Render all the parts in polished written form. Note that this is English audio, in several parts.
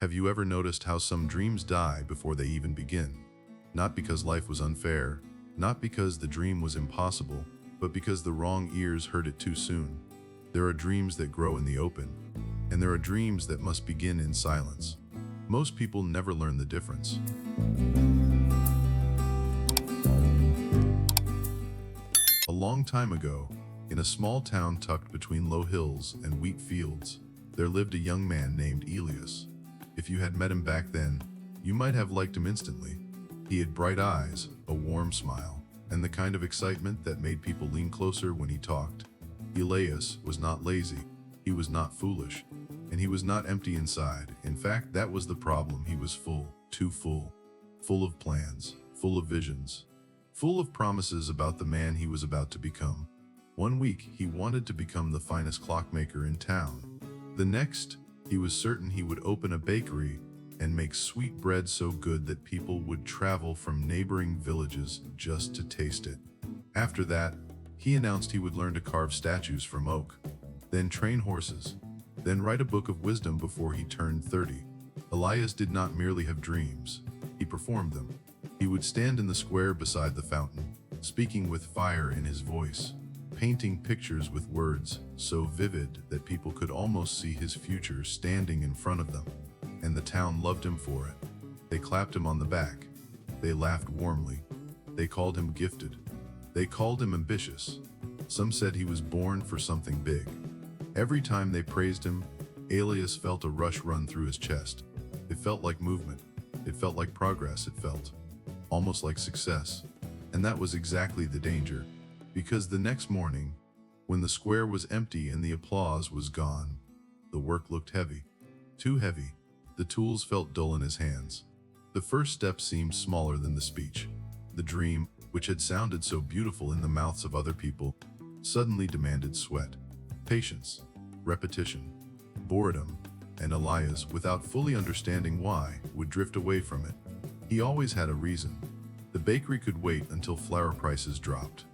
Have you ever noticed how some dreams die before they even begin? Not because life was unfair, not because the dream was impossible, but because the wrong ears heard it too soon. There are dreams that grow in the open, and there are dreams that must begin in silence. Most people never learn the difference. A long time ago, in a small town tucked between low hills and wheat fields, there lived a young man named Elias. If you had met him back then, you might have liked him instantly. He had bright eyes, a warm smile, and the kind of excitement that made people lean closer when he talked. Elias was not lazy, he was not foolish, and he was not empty inside. In fact, that was the problem. He was full, too full. Full of plans, full of visions, full of promises about the man he was about to become. One week, he wanted to become the finest clockmaker in town. The next, he was certain he would open a bakery and make sweet bread so good that people would travel from neighboring villages just to taste it. After that, he announced he would learn to carve statues from oak, then train horses, then write a book of wisdom before he turned 30. Elias did not merely have dreams, he performed them. He would stand in the square beside the fountain, speaking with fire in his voice, painting pictures with words so vivid that people could almost see his future standing in front of them. And the town loved him for it. They clapped him on the back. They laughed warmly. They called him gifted. They called him ambitious. Some said he was born for something big. Every time they praised him, Elias felt a rush run through his chest. It felt like movement. It felt like progress. It felt almost like success. And that was exactly the danger. Because the next morning, when the square was empty and the applause was gone, the work looked heavy. Too heavy. The tools felt dull in his hands. The first step seemed smaller than the speech. The dream, which had sounded so beautiful in the mouths of other people, suddenly demanded sweat, patience, repetition, boredom, and Elias, without fully understanding why, would drift away from it. He always had a reason. The bakery could wait until flour prices dropped.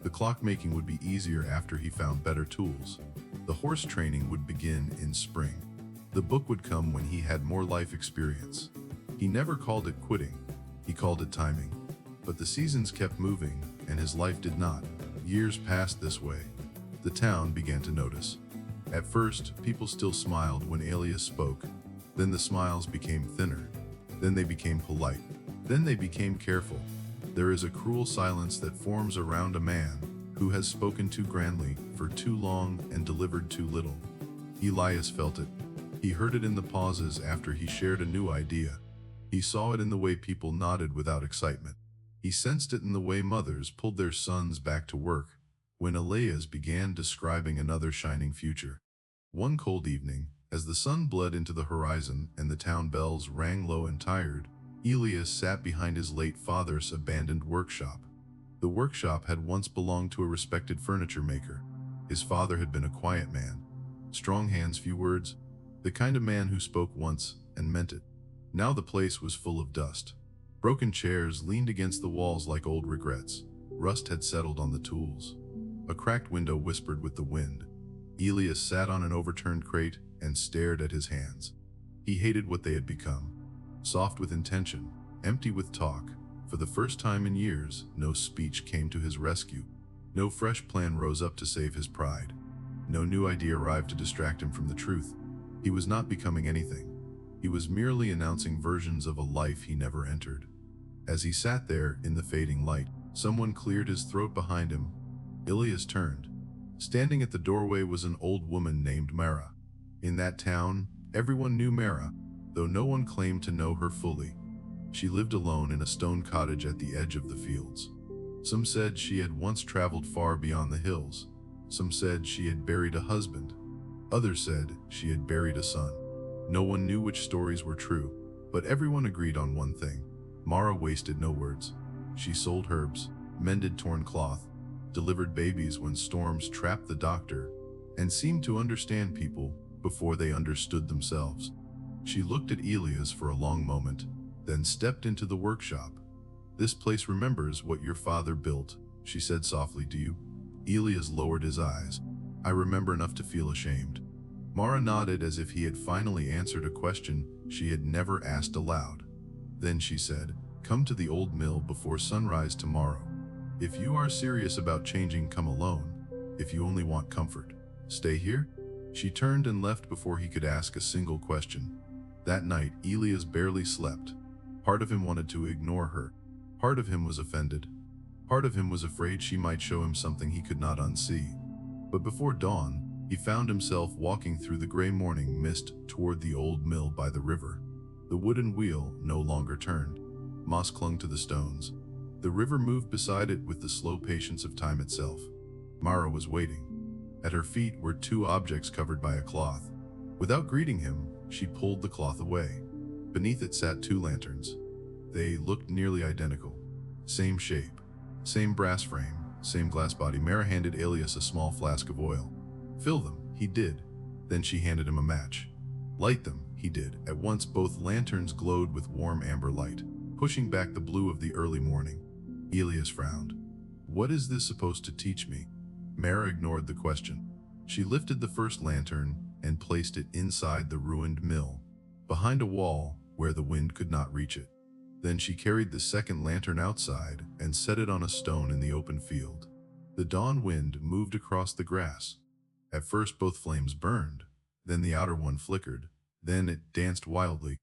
The clockmaking would be easier after he found better tools. The horse training would begin in spring. The book would come when he had more life experience. He never called it quitting, he called it timing. But the seasons kept moving, and his life did not. Years passed this way. The town began to notice. At first, people still smiled when Elias spoke. Then the smiles became thinner. Then they became polite. Then they became careful. There is a cruel silence that forms around a man who has spoken too grandly, for too long, and delivered too little. Elias felt it. He heard it in the pauses after he shared a new idea. He saw it in the way people nodded without excitement. He sensed it in the way mothers pulled their sons back to work when Elias began describing another shining future. One cold evening, as the sun bled into the horizon and the town bells rang low and tired, Elias sat behind his late father's abandoned workshop. The workshop had once belonged to a respected furniture maker. His father had been a quiet man. Strong hands, few words. The kind of man who spoke once and meant it. Now the place was full of dust. Broken chairs leaned against the walls like old regrets. Rust had settled on the tools. A cracked window whispered with the wind. Elias sat on an overturned crate and stared at his hands. He hated what they had become. Soft with intention, empty with talk. For the first time in years, no speech came to his rescue. No fresh plan rose up to save his pride. No new idea arrived to distract him from the truth. He was not becoming anything. He was merely announcing versions of a life he never entered. As he sat there in the fading light, someone cleared his throat behind him. Elias turned. Standing at the doorway was an old woman named Mara. In that town, everyone knew Mara, though no one claimed to know her fully. She lived alone in a stone cottage at the edge of the fields. Some said she had once traveled far beyond the hills. Some said she had buried a husband. Others said she had buried a son. No one knew which stories were true, but everyone agreed on one thing. Mara wasted no words. She sold herbs, mended torn cloth, delivered babies when storms trapped the doctor, and seemed to understand people before they understood themselves. She looked at Elias for a long moment, then stepped into the workshop. "This place remembers what your father built," she said softly. "Do you?" Elias lowered his eyes. "I remember enough to feel ashamed." Mara nodded as if he had finally answered a question she had never asked aloud. Then she said, "Come to the old mill before sunrise tomorrow. If you are serious about changing, come alone. If you only want comfort, stay here." She turned and left before he could ask a single question. That night, Elias barely slept. Part of him wanted to ignore her. Part of him was offended. Part of him was afraid she might show him something he could not unsee. But before dawn, he found himself walking through the gray morning mist toward the old mill by the river. The wooden wheel no longer turned. Moss clung to the stones. The river moved beside it with the slow patience of time itself. Mara was waiting. At her feet were two objects covered by a cloth. Without greeting him, she pulled the cloth away. Beneath it sat two lanterns. They looked nearly identical. Same shape, same brass frame, same glass body. Mara handed Elias a small flask of oil. "Fill them," he did. Then she handed him a match. "Light them," he did. At once both lanterns glowed with warm amber light, pushing back the blue of the early morning. Elias frowned. "What is this supposed to teach me?" Mara ignored the question. She lifted the first lantern and placed it inside the ruined mill, behind a wall where the wind could not reach it. Then she carried the second lantern outside and set it on a stone in the open field. The dawn wind moved across the grass. At first both flames burned, then the outer one flickered, then it danced wildly.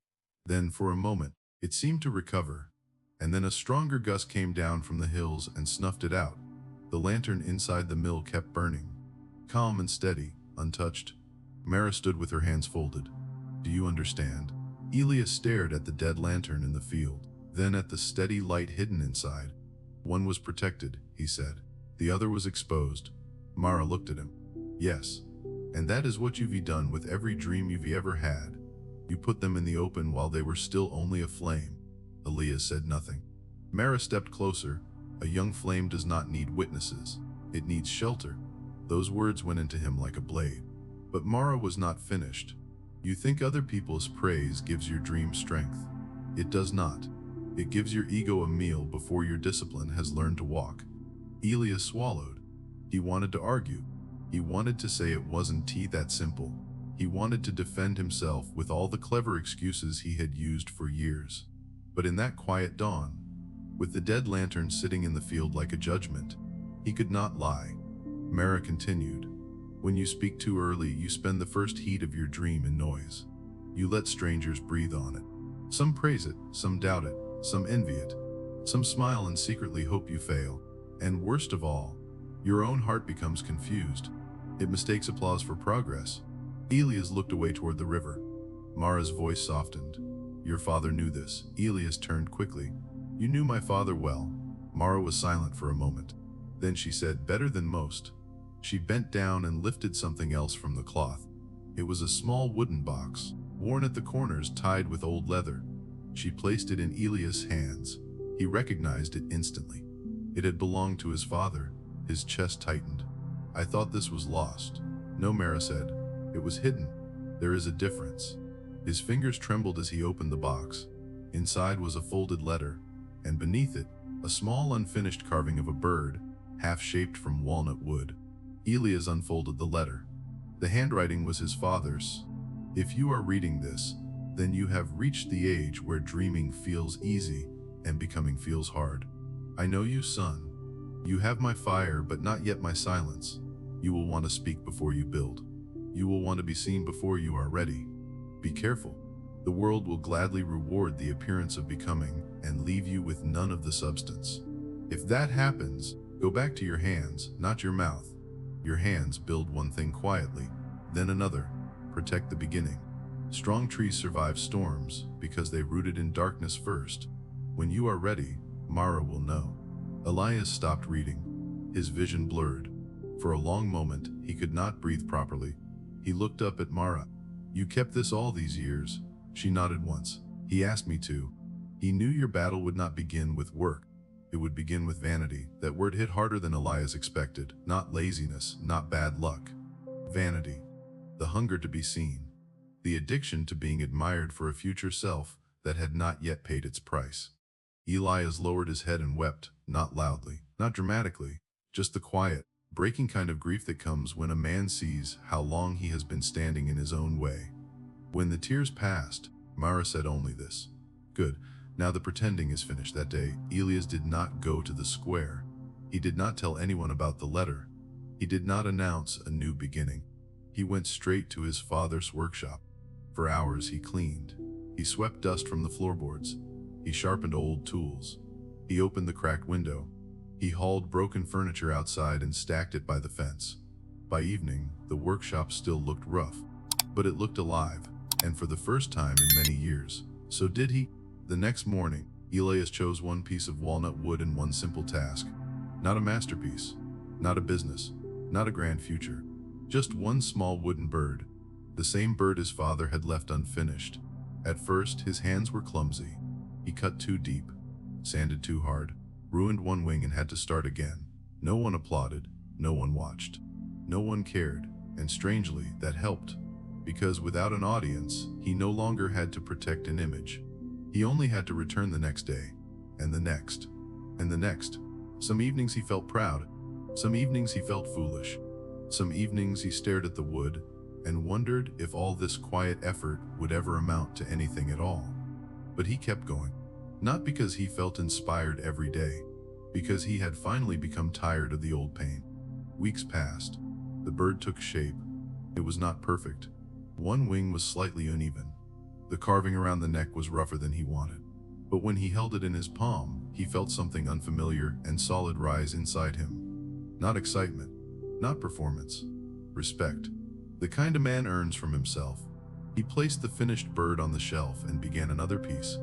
Then for a moment it seemed to recover, and then a stronger gust came down from the hills and snuffed it out. The lantern inside the mill kept burning, calm and steady, untouched. Mara stood with her hands folded. "Do you understand?" Elias stared at the dead lantern in the field, then at the steady light hidden inside. "One was protected," he said. "The other was exposed." Mara looked at him. "Yes, and that is what you've done with every dream you've ever had. You put them in the open while they were still only a flame." Elias said nothing. Mara stepped closer. "A young flame does not need witnesses. It needs shelter." Those words went into him like a blade. But Mara was not finished. "You think other people's praise gives your dream strength. It does not. It gives your ego a meal before your discipline has learned to walk." Elias swallowed. He wanted to argue. He wanted to say it wasn't that simple. He wanted to defend himself with all the clever excuses he had used for years. But in that quiet dawn, with the dead lantern sitting in the field like a judgment, he could not lie. Mara continued, "When you speak too early, you spend the first heat of your dream in noise. You let strangers breathe on it. Some praise it, some doubt it, some envy it. Some smile and secretly hope you fail. And worst of all, your own heart becomes confused. It mistakes applause for progress." Elias looked away toward the river. Mara's voice softened. "Your father knew this." Elias turned quickly. "You knew my father well." Mara was silent for a moment. Then she said, "Better than most." She bent down and lifted something else from the cloth. It was a small wooden box, worn at the corners, tied with old leather. She placed it in Elias' hands. He recognized it instantly. It had belonged to his father. His chest tightened. "I thought this was lost." "No," Mara said. "It was hidden. There is a difference." His fingers trembled as he opened the box. Inside was a folded letter, and beneath it, a small unfinished carving of a bird, half-shaped from walnut wood. Elias unfolded the letter. The handwriting was his father's. "If you are reading this, then you have reached the age where dreaming feels easy and becoming feels hard. I know you, son. You have my fire, but not yet my silence. You will want to speak before you build. You will want to be seen before you are ready. Be careful. The world will gladly reward the appearance of becoming and leave you with none of the substance. If that happens, go back to your hands, not your mouth. Your hands build one thing quietly, then another. Protect the beginning. Strong trees survive storms because they rooted in darkness first. When you are ready, Mara will know." Elias stopped reading. His vision blurred. For a long moment, he could not breathe properly. He looked up at Mara. "You kept this all these years?" She nodded once. "He asked me to." He knew your battle would not begin with work. It would begin with vanity. That word hit harder than Elias expected. Not laziness, not bad luck. Vanity. The hunger to be seen. The addiction to being admired for a future self that had not yet paid its price. Elias lowered his head and wept, not loudly, not dramatically, just the quiet, breaking kind of grief that comes when a man sees how long he has been standing in his own way. When the tears passed, Mara said only this: "Good, now the pretending is finished." That day, Elias did not go to the square. He did not tell anyone about the letter. He did not announce a new beginning. He went straight to his father's workshop. For hours he cleaned. He swept dust from the floorboards. He sharpened old tools. He opened the cracked window. He hauled broken furniture outside and stacked it by the fence. By evening, the workshop still looked rough, but it looked alive, and for the first time in many years, so did he. The next morning, Elias chose one piece of walnut wood and one simple task. Not a masterpiece, not a business, not a grand future, just one small wooden bird, the same bird his father had left unfinished. At first, his hands were clumsy. He cut too deep, sanded too hard, ruined one wing and had to start again. No one applauded, no one watched, no one cared, and strangely, that helped. Because without an audience, he no longer had to protect an image. He only had to return the next day, and the next, and the next. Some evenings he felt proud, some evenings he felt foolish. Some evenings he stared at the wood and wondered if all this quiet effort would ever amount to anything at all. But he kept going, not because he felt inspired every day, because he had finally become tired of the old pain. Weeks passed. The bird took shape. It was not perfect. One wing was slightly uneven. The carving around the neck was rougher than he wanted. But when he held it in his palm, he felt something unfamiliar and solid rise inside him. Not excitement, not performance. Respect. The kind a man earns from himself. He placed the finished bird on the shelf and began another piece.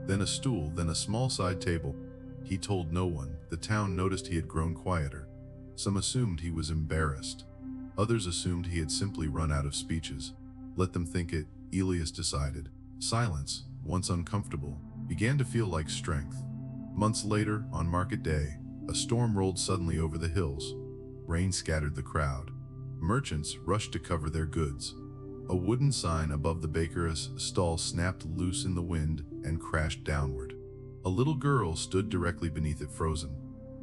Then a stool, then a small side table. He told no one. The town noticed he had grown quieter. Some assumed he was embarrassed. Others assumed he had simply run out of speeches. Let them think it, Elias decided. Silence, once uncomfortable, began to feel like strength. Months later, on market day, a storm rolled suddenly over the hills. Rain scattered the crowd. Merchants rushed to cover their goods. A wooden sign above the baker's stall snapped loose in the wind and crashed downward. A little girl stood directly beneath it, frozen.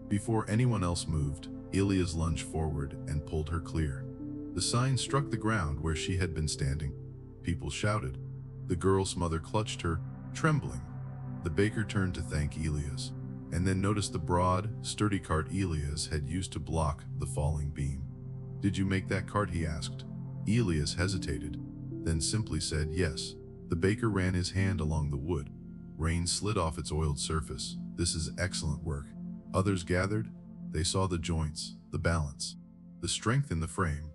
Before anyone else moved, Elias lunged forward and pulled her clear. The sign struck the ground where she had been standing. People shouted. The girl's mother clutched her, trembling. The baker turned to thank Elias, and then noticed the broad, sturdy cart Elias had used to block the falling beam. "Did you make that cart?" he asked. Elias hesitated, then simply said yes. The baker ran his hand along the wood. Rain slid off its oiled surface. "This is excellent work." Others gathered. They saw the joints, the balance, the strength in the frame.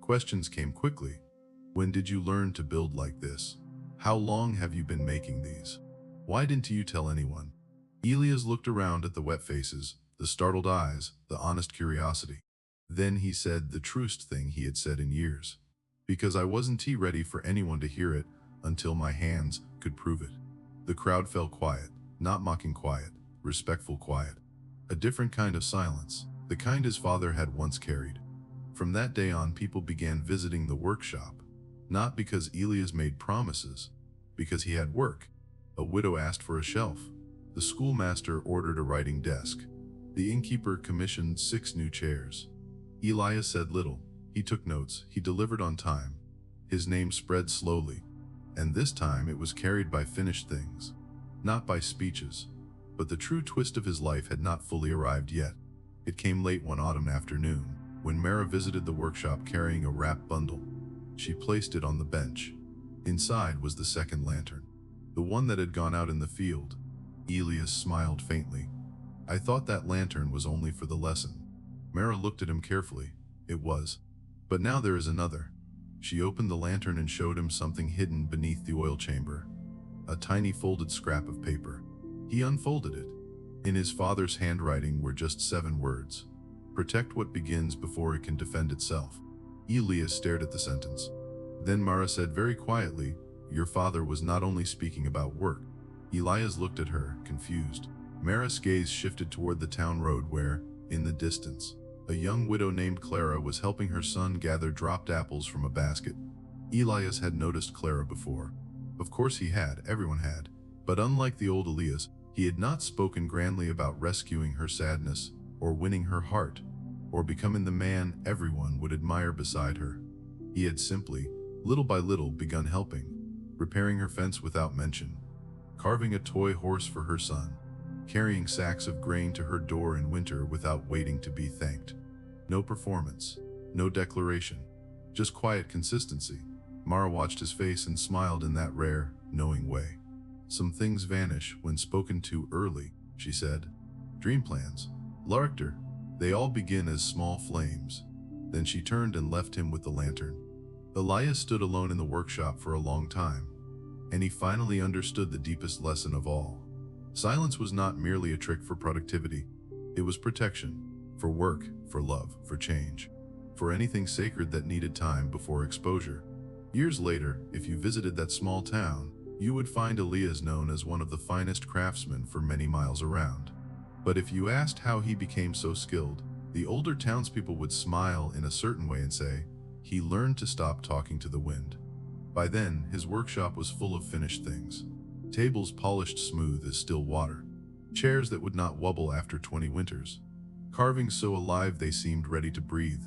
Questions came quickly. "When did you learn to build like this? How long have you been making these? Why didn't you tell anyone?" Elias looked around at the wet faces, the startled eyes, the honest curiosity. Then he said the truest thing he had said in years. "Because I wasn't ready for anyone to hear it until my hands could prove it." The crowd fell quiet, not mocking quiet, respectful quiet. A different kind of silence, the kind his father had once carried. From that day on, people began visiting the workshop, not because Elias made promises, because he had work. A widow asked for a shelf. The schoolmaster ordered a writing desk. The innkeeper commissioned 6 new chairs. Elias said little. He took notes. He delivered on time. His name spread slowly, and this time it was carried by finished things, not by speeches. But the true twist of his life had not fully arrived yet. It came late one autumn afternoon, when Mara visited the workshop carrying a wrapped bundle. She placed it on the bench. Inside was the second lantern, the one that had gone out in the field. Elias smiled faintly. "I thought that lantern was only for the lesson." Mara looked at him carefully. "It was. But now there is another." She opened the lantern and showed him something hidden beneath the oil chamber. A tiny folded scrap of paper. He unfolded it. In his father's handwriting were just 7 words. "Protect what begins before it can defend itself." Elias stared at the sentence. Then Mara said very quietly, "Your father was not only speaking about work." Elias looked at her, confused. Mara's gaze shifted toward the town road where, in the distance, a young widow named Clara was helping her son gather dropped apples from a basket. Elias had noticed Clara before. Of course he had, everyone had. But unlike the old Elias, he had not spoken grandly about rescuing her sadness, or winning her heart, or becoming the man everyone would admire beside her. He had simply, little by little, begun helping, repairing her fence without mention, carving a toy horse for her son, carrying sacks of grain to her door in winter without waiting to be thanked. No performance, no declaration, just quiet consistency. Mara watched his face and smiled in that rare, knowing way. Some things vanish when spoken too early, she said. Dream plans, laughter, they all begin as small flames. Then she turned and left him with the lantern. Elias stood alone in the workshop for a long time, and he finally understood the deepest lesson of all. Silence was not merely a trick for productivity. It was protection, for work, for love, for change, for anything sacred that needed time before exposure. Years later, if you visited that small town, you would find Elias known as one of the finest craftsmen for many miles around. But if you asked how he became so skilled, the older townspeople would smile in a certain way and say, he learned to stop talking to the wind. By then, his workshop was full of finished things. Tables polished smooth as still water, chairs that would not wobble after 20 winters, carvings so alive they seemed ready to breathe.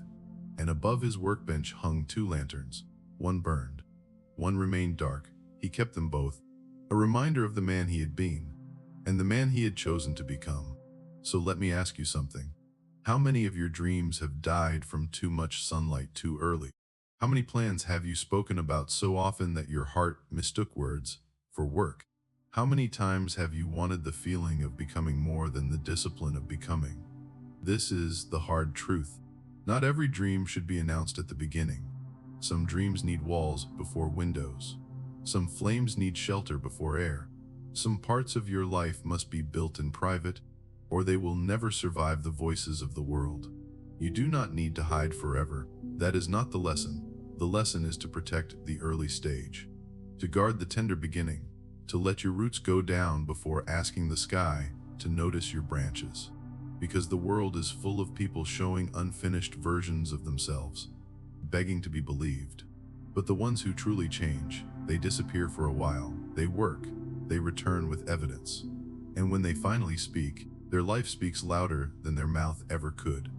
And above his workbench hung 2 lanterns. One burned, one remained dark. He kept them both, a reminder of the man he had been, and the man he had chosen to become. So let me ask you something. How many of your dreams have died from too much sunlight too early? How many plans have you spoken about so often that your heart mistook words for work? How many times have you wanted the feeling of becoming more than the discipline of becoming? This is the hard truth. Not every dream should be announced at the beginning. Some dreams need walls before windows. Some flames need shelter before air. Some parts of your life must be built in private, or they will never survive the voices of the world. You do not need to hide forever. That is not the lesson. The lesson is to protect the early stage, to guard the tender beginning, to let your roots go down before asking the sky to notice your branches. Because the world is full of people showing unfinished versions of themselves, begging to be believed. But the ones who truly change, they disappear for a while, they work, they return with evidence. And when they finally speak, their life speaks louder than their mouth ever could.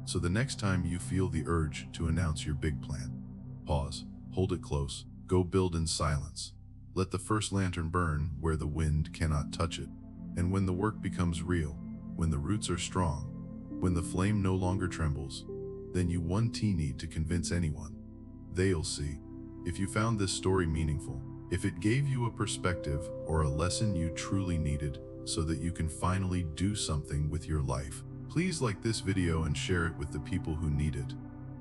So the next time you feel the urge to announce your big plan, pause, hold it close, go build in silence. Let the first lantern burn where the wind cannot touch it. And when the work becomes real, when the roots are strong, when the flame no longer trembles, then you won't need to convince anyone. They'll see. If you found this story meaningful, if it gave you a perspective or a lesson you truly needed so that you can finally do something with your life, please like this video and share it with the people who need it.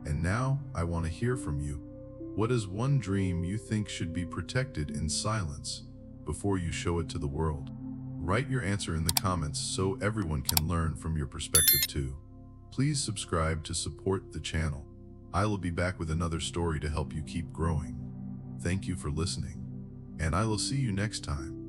And now, I want to hear from you. What is one dream you think should be protected in silence before you show it to the world? Write your answer in the comments so everyone can learn from your perspective too. Please subscribe to support the channel. I will be back with another story to help you keep growing. Thank you for listening, and I will see you next time.